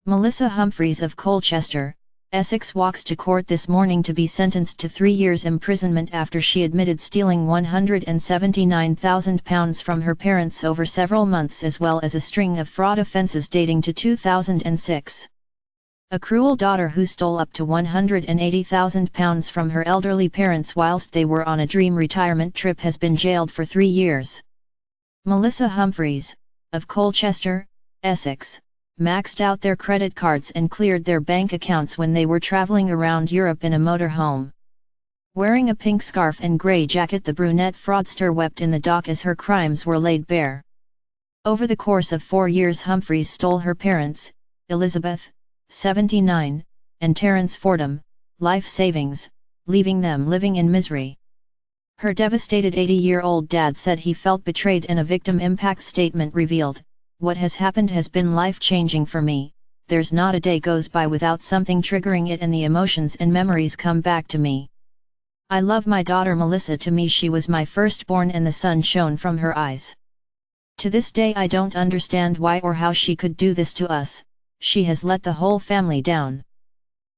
Melissa Humphreys of Colchester, Essex walks to court this morning to be sentenced to 3 years imprisonment after she admitted stealing £179,000 from her parents over several months, as well as a string of fraud offences dating to 2006. A cruel daughter who stole up to £180,000 from her elderly parents whilst they were on a dream retirement trip has been jailed for 3 years. Melissa Humphreys, of Colchester, Essex, maxed out their credit cards and cleared their bank accounts when they were travelling around Europe in a motorhome. Wearing a pink scarf and grey jacket, the brunette fraudster wept in the dock as her crimes were laid bare. Over the course of 4 years, Humphreys stole her parents, Elizabeth, 79, and Terence Fordham, life savings, leaving them living in misery. Her devastated 80-year-old dad said he felt betrayed, and a victim impact statement revealed, "What has happened has been life-changing for me. There's not a day goes by without something triggering it, and the emotions and memories come back to me. I love my daughter Melissa. To me she was my firstborn, and the sun shone from her eyes. To this day I don't understand why or how she could do this to us. She has let the whole family down."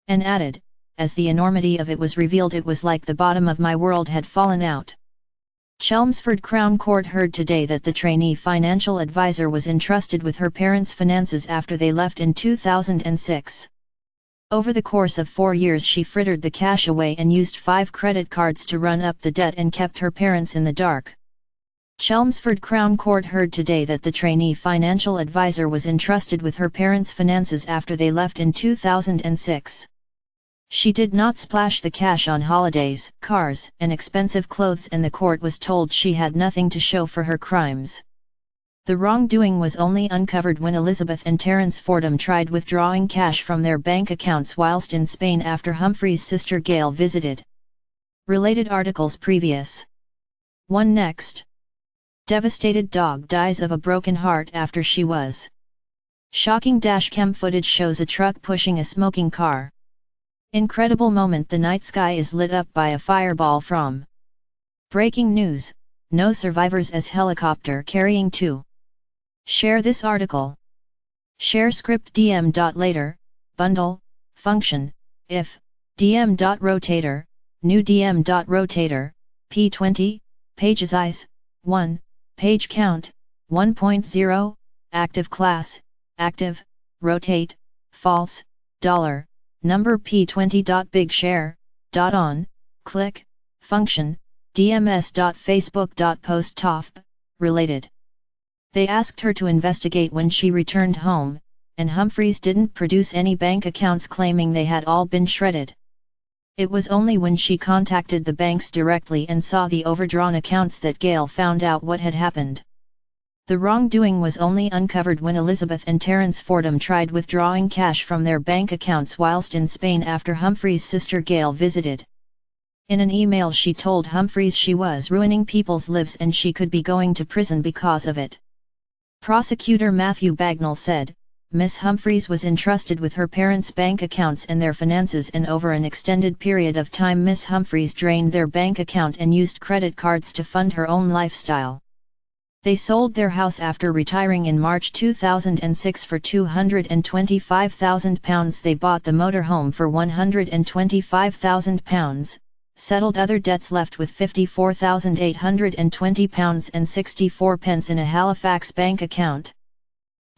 And added, as the enormity of it was revealed, it was like the bottom of my world had fallen out. Chelmsford Crown Court heard today that the trainee financial advisor was entrusted with her parents' finances after they left in 2006. Over the course of 4 years she frittered the cash away and used 5 credit cards to run up the debt and kept her parents in the dark. Chelmsford Crown Court heard today that the trainee financial advisor was entrusted with her parents' finances after they left in 2006. She did not splash the cash on holidays, cars, and expensive clothes, and the court was told she had nothing to show for her crimes. The wrongdoing was only uncovered when Elizabeth and Terence Fordham tried withdrawing cash from their bank accounts whilst in Spain after Humphreys' sister Gail visited. Related articles previous. 1 Next. Devastated dog dies of a broken heart after she was. Shocking dashcam footage shows a truck pushing a smoking car. Incredible moment, the night sky is lit up by a fireball from. Breaking news, no survivors as helicopter carrying 2. Share this article. Share script dm.later, bundle, function, if, dm.rotator, new dm.rotator, p20, pages eyes, 1, page count, 1.0, active class, active, rotate, false, $, number p20.bigshare.on, click, function, dms.facebook.post top, related. They asked her to investigate when she returned home, and Humphreys didn't produce any bank accounts, claiming they had all been shredded. It was only when she contacted the banks directly and saw the overdrawn accounts that Gail found out what had happened. The wrongdoing was only uncovered when Elizabeth and Terence Fordham tried withdrawing cash from their bank accounts whilst in Spain after Humphreys' sister Gail visited. In an email she told Humphreys she was ruining people's lives and she could be going to prison because of it. Prosecutor Matthew Bagnall said, Miss Humphreys was entrusted with her parents' bank accounts and their finances, and over an extended period of time Miss Humphreys drained their bank account and used credit cards to fund her own lifestyle. They sold their house after retiring in March 2006 for £225,000. They bought the motorhome for £125,000, settled other debts, left with £54,820 and 64 pence in a Halifax bank account.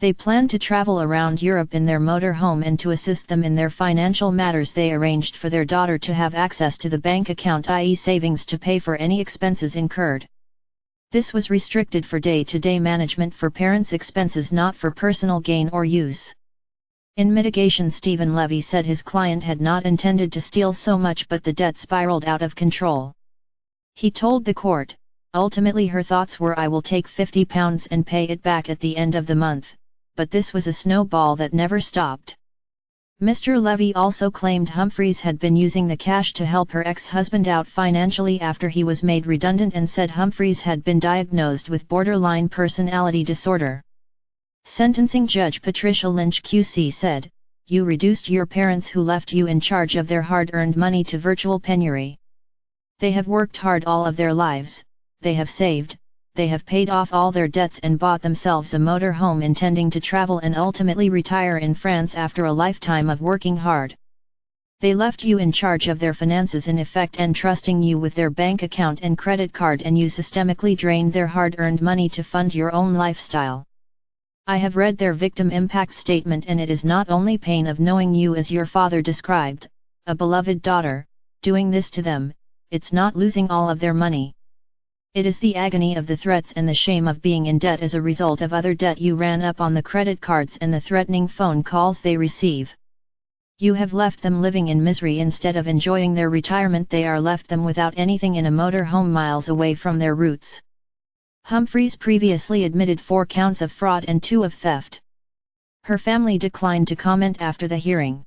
They planned to travel around Europe in their motorhome, and to assist them in their financial matters they arranged for their daughter to have access to the bank account, i.e. savings, to pay for any expenses incurred. This was restricted for day-to-day management for parents' expenses, not for personal gain or use. In mitigation, Stephen Levy said his client had not intended to steal so much, but the debt spiraled out of control. He told the court, ultimately her thoughts were, I will take £50 and pay it back at the end of the month, but this was a snowball that never stopped. Mr. Levy also claimed Humphreys had been using the cash to help her ex-husband out financially after he was made redundant, and said Humphreys had been diagnosed with borderline personality disorder. Sentencing Judge Patricia Lynch QC said, "You reduced your parents who left you in charge of their hard-earned money to virtual penury. They have worked hard all of their lives, they have saved, they have paid off all their debts and bought themselves a motor home intending to travel and ultimately retire in France after a lifetime of working hard. They left you in charge of their finances in effect, entrusting you with their bank account and credit card, and you systemically drained their hard-earned money to fund your own lifestyle. I have read their victim impact statement, and it is not only pain of knowing you, as your father described, a beloved daughter, doing this to them, it's not losing all of their money. It is the agony of the threats and the shame of being in debt as a result of other debt you ran up on the credit cards and the threatening phone calls they receive. You have left them living in misery instead of enjoying their retirement. They are left them without anything in a motor home miles away from their roots. Humphreys previously admitted 4 counts of fraud and 2 of theft. Her family declined to comment after the hearing.